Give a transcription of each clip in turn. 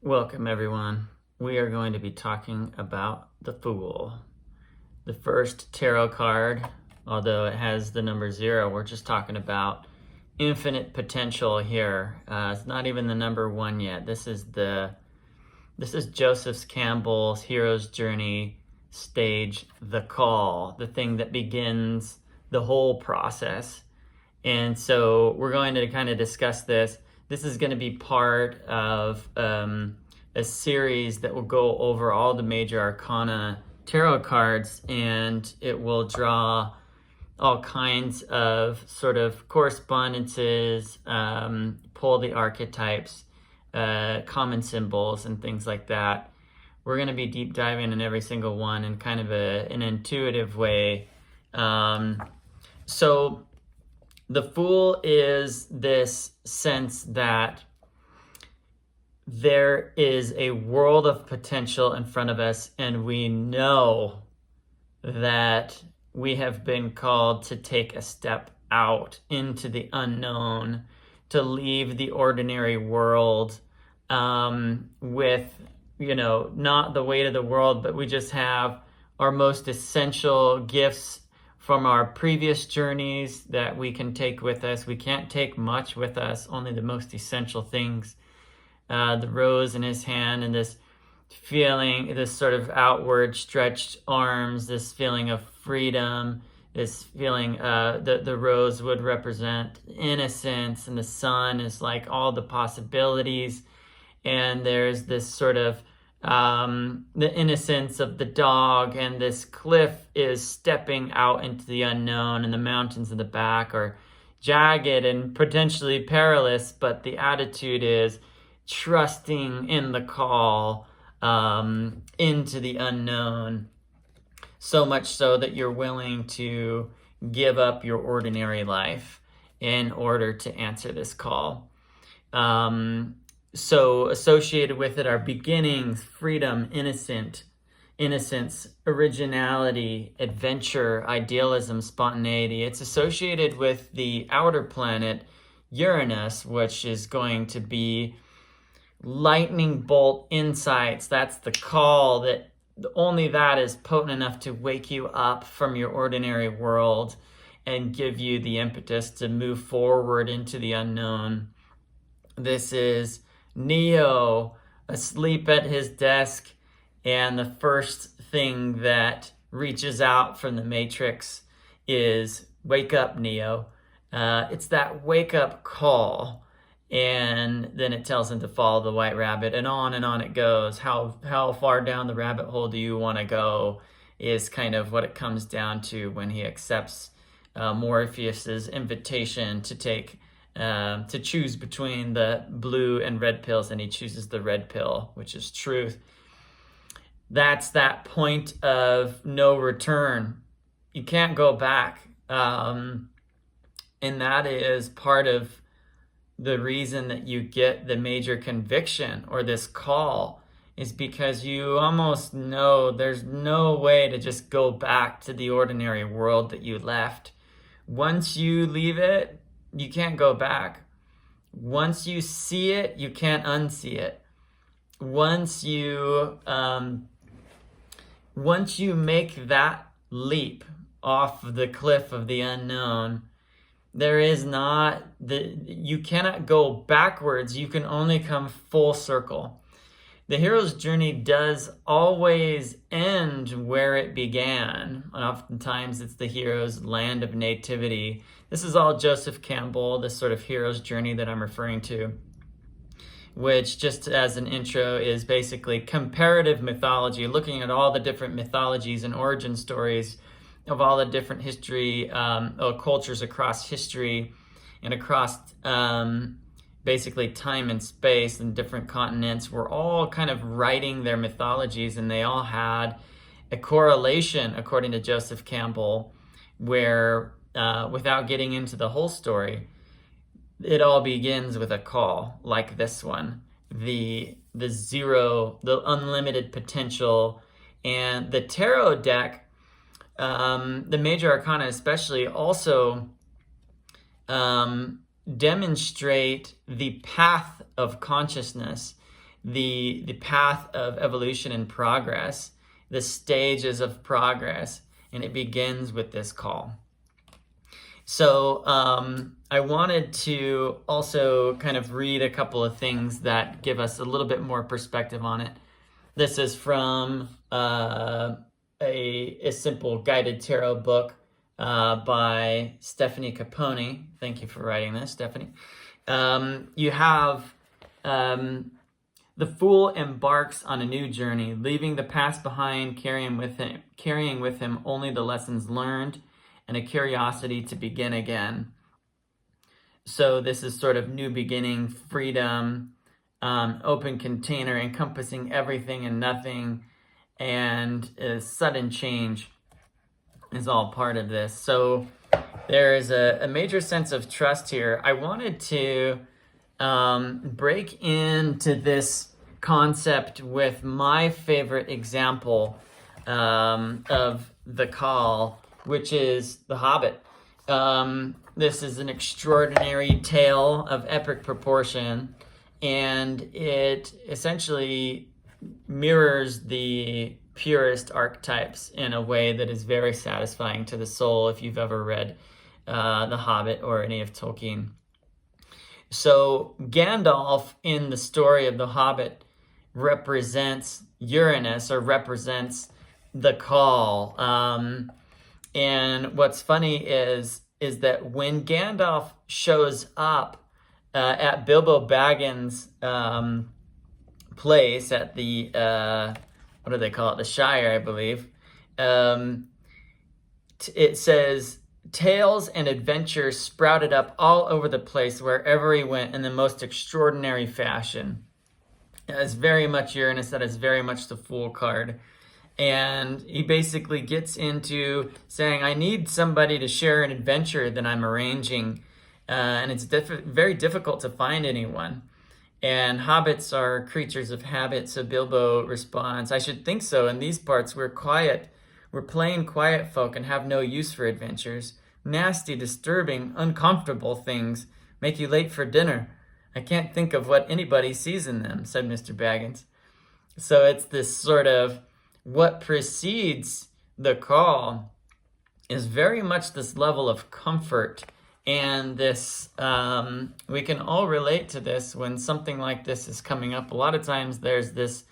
Welcome, everyone. We are going to be talking about the Fool. The first tarot card, although it has the number 0, we're just talking about infinite potential here. It's not even the number 1 yet. This is Joseph Campbell's hero's journey stage, the call, the thing that begins the whole process. And so we're going to kind of discuss this. This is going to be part of a series that will go over all the Major Arcana tarot cards, and it will draw all kinds of sort of correspondences, pull the archetypes, common symbols, and things like that. We're going to be deep diving in every single one in kind of an intuitive way. So the Fool is this sense that there is a world of potential in front of us, and we know that we have been called to take a step out into the unknown, to leave the ordinary world with, not the weight of the world, but we just have our most essential gifts from our previous journeys that we can take with us. We can't take much with us, only the most essential things. The rose in his hand, and this feeling, this sort of outward stretched arms, this feeling of freedom, this feeling, the rose would represent innocence, and the sun is like all the possibilities. And there's this sort of the innocence of the dog, and this cliff is stepping out into the unknown, and the mountains in the back are jagged and potentially perilous, but the attitude is trusting in the call into the unknown, so much so that you're willing to give up your ordinary life in order to answer this call. So associated with it are beginnings, freedom, innocence, originality, adventure, idealism, spontaneity. It's associated with the outer planet, Uranus, which is going to be lightning bolt insights. That's the call, that only that is potent enough to wake you up from your ordinary world and give you the impetus to move forward into the unknown. This is Neo asleep at his desk, and the first thing that reaches out from the Matrix is, wake up, Neo. It's that wake up call. And then it tells him to follow the white rabbit, and on it goes. How far down the rabbit hole do you want to go is kind of what it comes down to when he accepts Morpheus's invitation to to choose between the blue and red pills, and he chooses the red pill, which is truth. That's that point of no return. You can't go back. And that is part of the reason that you get the major conviction or this call, is because you almost know there's no way to just go back to the ordinary world that you left. Once you leave it, you can't go back. Once you see it, you can't unsee it. Once you make that leap off the cliff of the unknown, you cannot go backwards. You can only come full circle. The hero's journey does always end where it began. And oftentimes it's the hero's land of nativity. This is all Joseph Campbell, this sort of hero's journey that I'm referring to, which, just as an intro, is basically comparative mythology, looking at all the different mythologies and origin stories of all the different cultures across history and across basically time and space and different continents. Were all kind of writing their mythologies, and they all had a correlation, according to Joseph Campbell, where without getting into the whole story, it all begins with a call like this one, the zero, the unlimited potential. And the tarot deck, the Major Arcana especially, also demonstrate the path of consciousness the path of evolution and progress, the stages of progress, and it begins with this call. So I wanted to also kind of read a couple of things that give us a little bit more perspective on it. This is from a simple guided tarot book by Stephanie Capone. Thank you for writing this, Stephanie. You have the fool embarks on a new journey, leaving the past behind, carrying with him only the lessons learned and a curiosity to begin again. So this is sort of new beginning, freedom, open container, encompassing everything and nothing, and sudden change is all part of this. So there is a major sense of trust here. I wanted to break into this concept with my favorite example of the call, which is The Hobbit. This is an extraordinary tale of epic proportion, and it essentially mirrors the purest archetypes in a way that is very satisfying to the soul if you've ever read The Hobbit or any of Tolkien. So Gandalf in the story of The Hobbit represents Uranus, or represents the call. And what's funny is that when Gandalf shows up at Bilbo Baggins' place at the, what do they call it? The Shire, I believe. It says, tales and adventures sprouted up all over the place wherever he went in the most extraordinary fashion. That is very much Uranus. That is very much the Fool card. And he basically gets into saying, I need somebody to share an adventure that I'm arranging. And it's very difficult to find anyone. And hobbits are creatures of habit. So Bilbo responds, I should think so. In these parts, we're quiet. We're plain quiet folk and have no use for adventures. Nasty, disturbing, uncomfortable things make you late for dinner. I can't think of what anybody sees in them, said Mr. Baggins. So it's this sort of, what precedes the call is very much this level of comfort. And this, we can all relate to this when something like this is coming up. A lot of times there's this,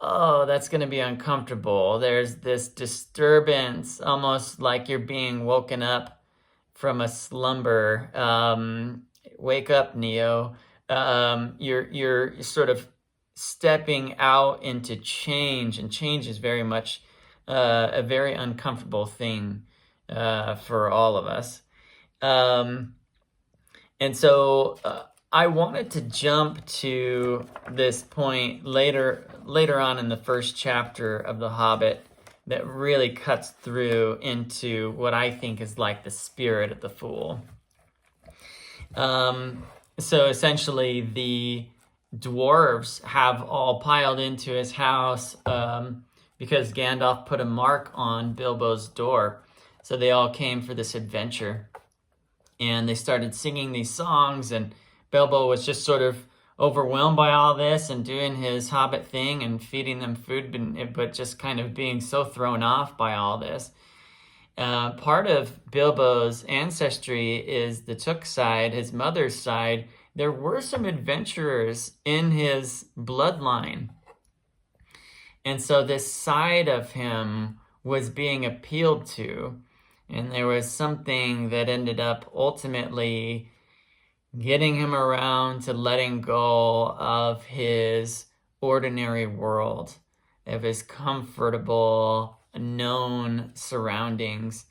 oh, that's going to be uncomfortable. There's this disturbance, almost like you're being woken up from a slumber. Wake up, Neo. You're sort of stepping out into change, and change is very much a very uncomfortable thing for all of us. And so I wanted to jump to this point later on in the first chapter of The Hobbit that really cuts through into what I think is like the spirit of the Fool. So essentially the dwarves have all piled into his house because Gandalf put a mark on Bilbo's door. So they all came for this adventure. And they started singing these songs, and Bilbo was just sort of overwhelmed by all this and doing his Hobbit thing and feeding them food, but just kind of being so thrown off by all this. Part of Bilbo's ancestry is the Took side, his mother's side. There were some adventurers in his bloodline. And so this side of him was being appealed to. And there was something that ended up ultimately getting him around to letting go of his ordinary world, of his comfortable, known surroundings.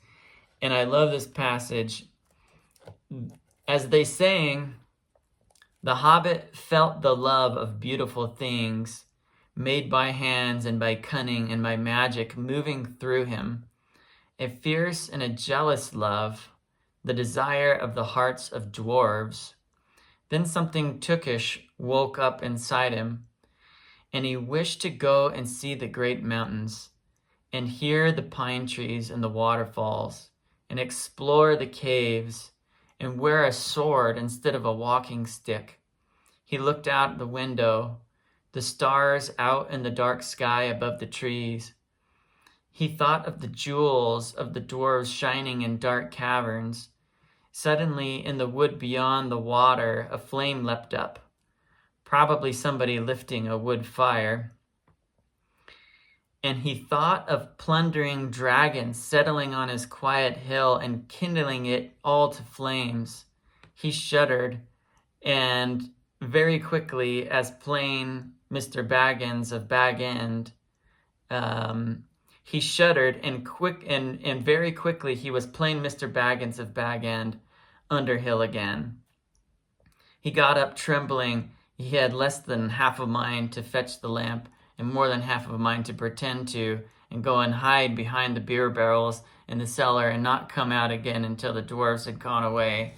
And I love this passage. As they sang, the Hobbit felt the love of beautiful things made by hands and by cunning and by magic moving through him. A fierce and a jealous love, the desire of the hearts of dwarves. Then something Tookish woke up inside him, and he wished to go and see the great mountains, and hear the pine trees and the waterfalls, and explore the caves, and wear a sword instead of a walking stick. He looked out the window, the stars out in the dark sky above the trees. He thought of the jewels of the dwarves shining in dark caverns. Suddenly, in the wood beyond the water, a flame leapt up, probably somebody lifting a wood fire. And he thought of plundering dragons settling on his quiet hill and kindling it all to flames. He shuddered, and very quickly, as plain Mr. Baggins of Bag End, he shuddered, and very quickly he was plain Mr. Baggins of Bag End, Underhill again. He got up trembling. He had less than half a mind to fetch the lamp, and more than half of a mind to pretend to, and go and hide behind the beer barrels in the cellar and not come out again until the dwarves had gone away.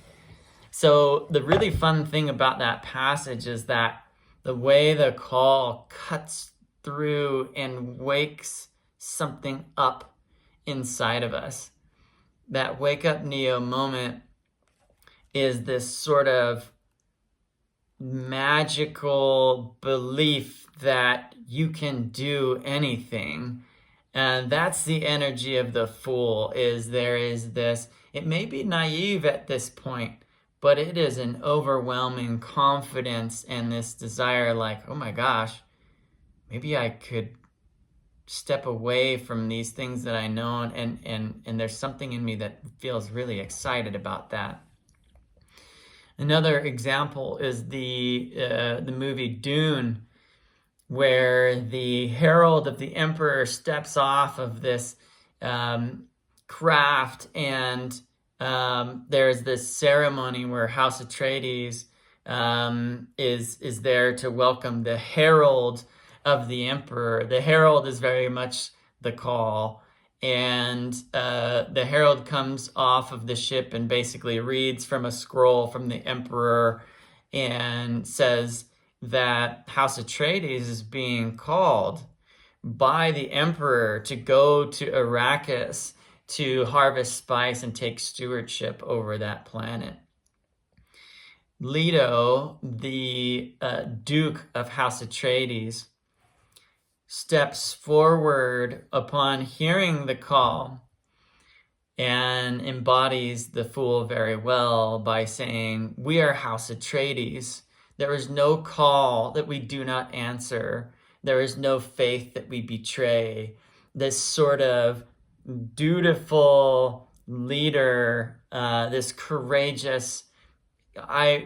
So the really fun thing about that passage is that the way the call cuts through and wakes something up inside of us. That wake up Neo moment is this sort of magical belief that you can do anything. And that's the energy of the Fool, is there is this, it may be naive at this point, but it is an overwhelming confidence and this desire like, oh my gosh, maybe I could step away from these things that I know, and there's something in me that feels really excited about that. Another example is the movie Dune, where the herald of the emperor steps off of this craft, and there's this ceremony where House Atreides is there to welcome the herald of the emperor. The herald is very much the call, and the herald comes off of the ship and basically reads from a scroll from the emperor and says that House Atreides is being called by the emperor to go to Arrakis to harvest spice and take stewardship over that planet. Leto, the Duke of House Atreides, steps forward upon hearing the call and embodies the Fool very well by saying, "We are House Atreides. There is no call that we do not answer. There is no faith that we betray." This sort of dutiful leader, this courageous,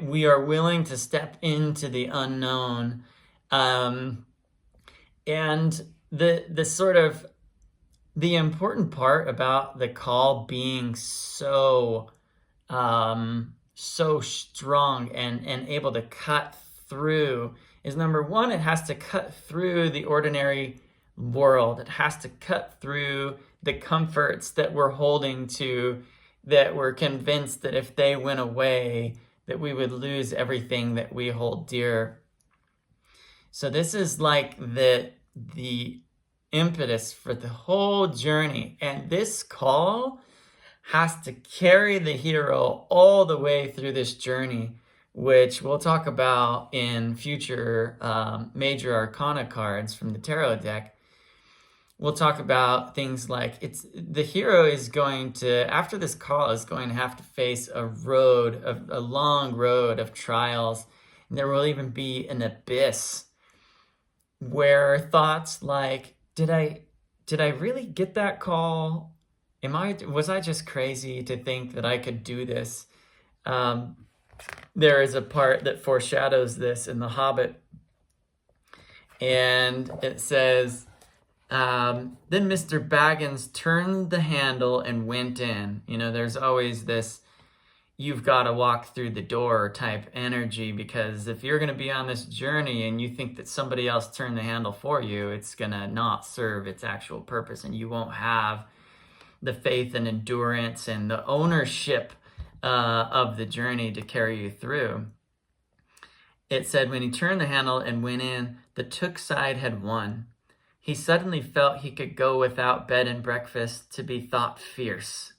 we are willing to step into the unknown. And the sort of, the important part about the call being so strong and able to cut through is, number one, it has to cut through the ordinary world. It has to cut through the comforts that we're holding to, that we're convinced that if they went away, that we would lose everything that we hold dear. So this is like the impetus for the whole journey. And this call has to carry the hero all the way through this journey, which we'll talk about in future Major Arcana cards from the tarot deck. We'll talk about things like the hero is going to, after this call, is going to have to face a long road of trials. And there will even be an abyss where thoughts like, did I really get that call? Was I just crazy to think that I could do this? There is a part that foreshadows this in the Hobbit, and it says, then Mr. Baggins turned the handle and went in. You know, there's always this, you've got to walk through the door type energy, because if you're going to be on this journey and you think that somebody else turned the handle for you, it's going to not serve its actual purpose, and you won't have the faith and endurance and the ownership of the journey to carry you through. It said, when he turned the handle and went in, the Took side had won. He suddenly felt he could go without bed and breakfast to be thought fierce.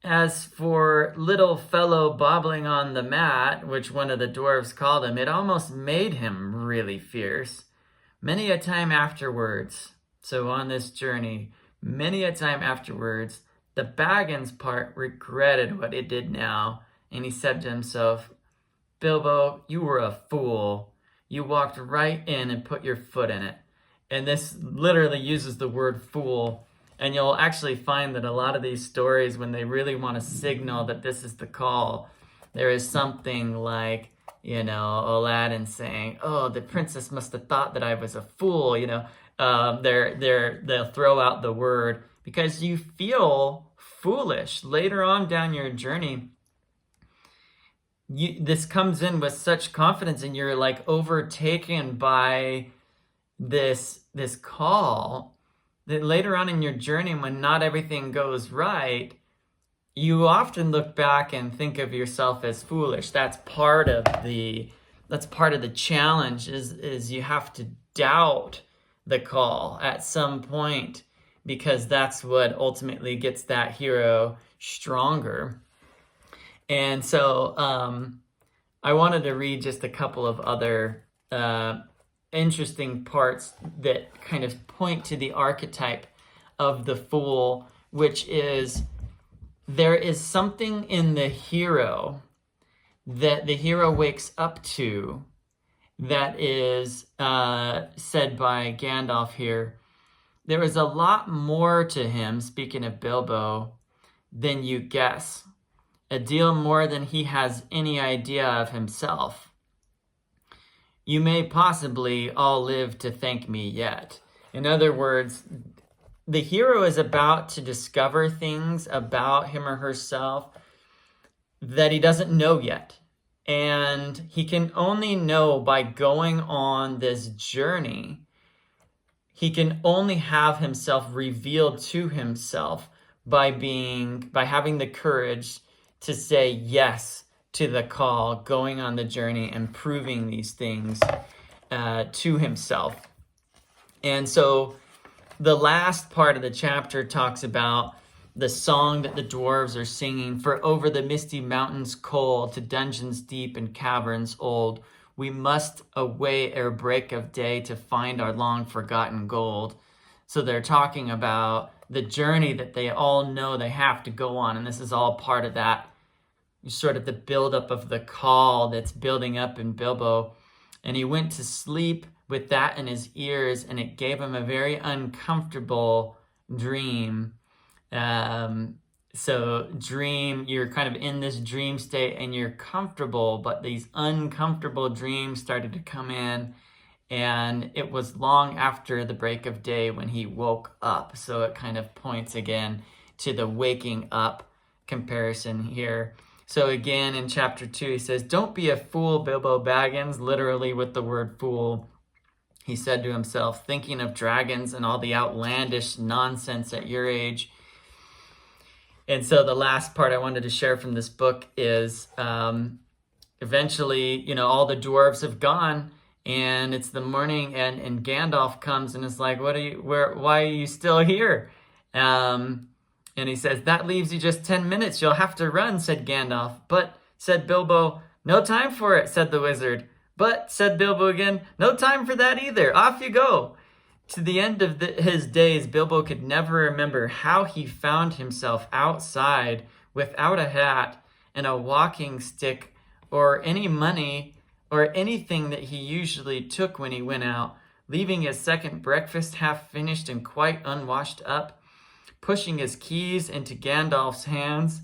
As for little fellow bobbling on the mat, which one of the dwarves called him, it almost made him really fierce. Many a time afterwards, so on this journey, many a time afterwards, the Baggins part regretted what it did now, and he said to himself, Bilbo, you were a fool. You walked right in and put your foot in it. And this literally uses the word fool. And you'll actually find that a lot of these stories, when they really want to signal that this is the call, there is something like, Aladdin saying, oh, the princess must have thought that I was a fool, they'll throw out the word because you feel foolish. Later on down your journey, this comes in with such confidence and you're like overtaken by this call that later on in your journey, when not everything goes right, you often look back and think of yourself as foolish. That's part of the challenge is you have to doubt the call at some point, because that's what ultimately gets that hero stronger. And so I wanted to read just a couple of other interesting parts that kind of point to the archetype of the fool, which is there is something in the hero that the hero wakes up to that is said by Gandalf here. There is a lot more to him, speaking of Bilbo, than you guess. A deal more than he has any idea of himself. You may possibly all live to thank me yet. In other words, the hero is about to discover things about him or herself that he doesn't know yet. And he can only know by going on this journey. He can only have himself revealed to himself by having the courage to say yes to the call, going on the journey and proving these things to himself. And so the last part of the chapter talks about the song that the dwarves are singing. For over the misty mountains cold, to dungeons deep and caverns old, we must away ere break of day to find our long forgotten gold. So they're talking about the journey that they all know they have to go on. And this is all part of that, sort of the buildup of the call that's building up in Bilbo. And he went to sleep with that in his ears, and it gave him a very uncomfortable dream. So you're kind of in this dream state and you're comfortable, but these uncomfortable dreams started to come in, and it was long after the break of day when he woke up. So it kind of points again to the waking up comparison here. So again, in chapter 2, he says, don't be a fool, Bilbo Baggins, literally with the word fool. He said to himself, thinking of dragons and all the outlandish nonsense at your age. And so the last part I wanted to share from this book is eventually, all the dwarves have gone, and it's the morning, and Gandalf comes and is like, why are you still here? And he says, that leaves you just 10 minutes. You'll have to run, said Gandalf. But, said Bilbo, no time for it, said the wizard. But, said Bilbo again, no time for that either. Off you go. To the end of his days, Bilbo could never remember how he found himself outside without a hat and a walking stick or any money or anything that he usually took when he went out, leaving his second breakfast half finished and quite unwashed up, pushing his keys into Gandalf's hands,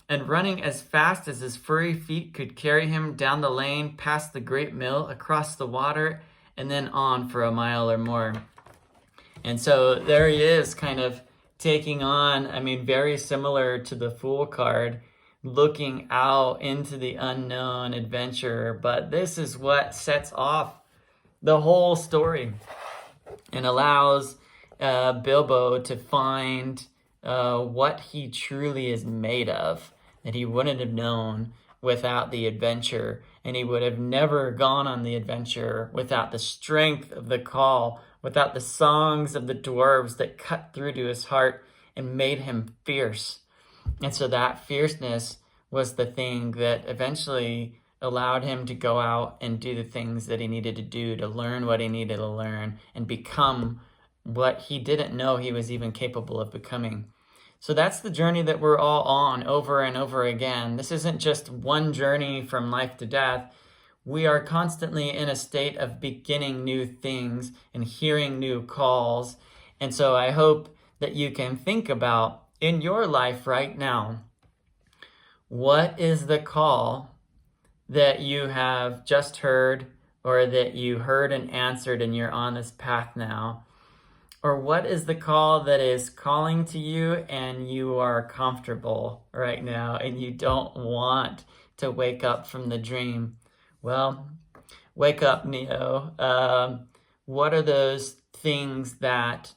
and running as fast as his furry feet could carry him down the lane, past the great mill, across the water, and then on for a mile or more. And so there he is, kind of taking on, very similar to the Fool card, looking out into the unknown adventure. But this is what sets off the whole story and allows Bilbo to find what he truly is made of, that he wouldn't have known without the adventure, and he would have never gone on the adventure without the strength of the call, without the songs of the dwarves that cut through to his heart and made him fierce. And so that fierceness was the thing that eventually allowed him to go out and do the things that he needed to do, to learn what he needed to learn, and become what he didn't know he was even capable of becoming. So that's the journey that we're all on over and over again. This isn't just one journey from life to death. We are constantly in a state of beginning new things and hearing new calls. And so I hope that you can think about in your life right now, what is the call that you have just heard, or that you heard and answered and you're on this path now? Or what is the call that is calling to you and you are comfortable right now and you don't want to wake up from the dream? Well, wake up, Neo. What are those things that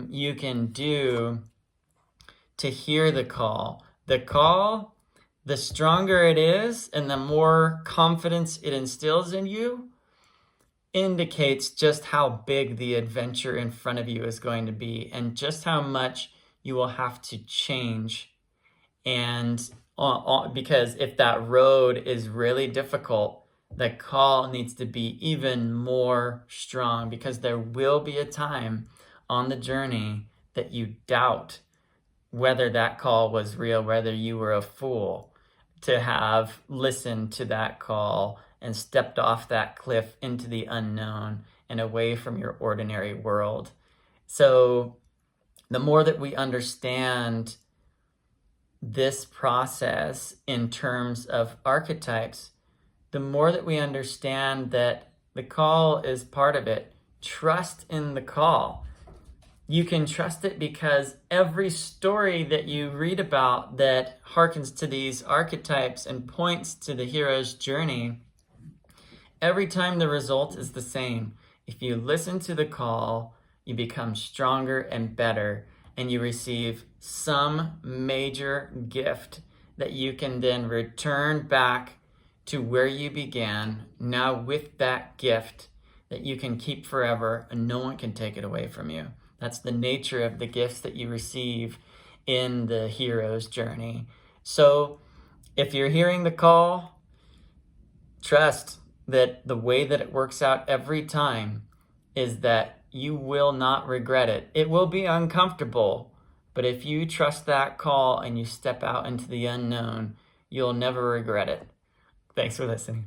you can do to hear the call? The call, the stronger it is and the more confidence it instills in you, indicates just how big the adventure in front of you is going to be and just how much you will have to change. And because if that road is really difficult, the call needs to be even more strong, because there will be a time on the journey that you doubt whether that call was real, whether you were a fool to have listened to that call and stepped off that cliff into the unknown and away from your ordinary world. So the more that we understand this process in terms of archetypes, the more that we understand that the call is part of it. Trust in the call. You can trust it because every story that you read about that harkens to these archetypes and points to the hero's journey, every time the result is the same. If you listen to the call, you become stronger and better, and you receive some major gift that you can then return back to where you began, now with that gift that you can keep forever and no one can take it away from you. That's the nature of the gifts that you receive in the hero's journey. So if you're hearing the call, trust that the way that it works out every time is that you will not regret it. It will be uncomfortable, but if you trust that call and you step out into the unknown, you'll never regret it. Thanks for listening.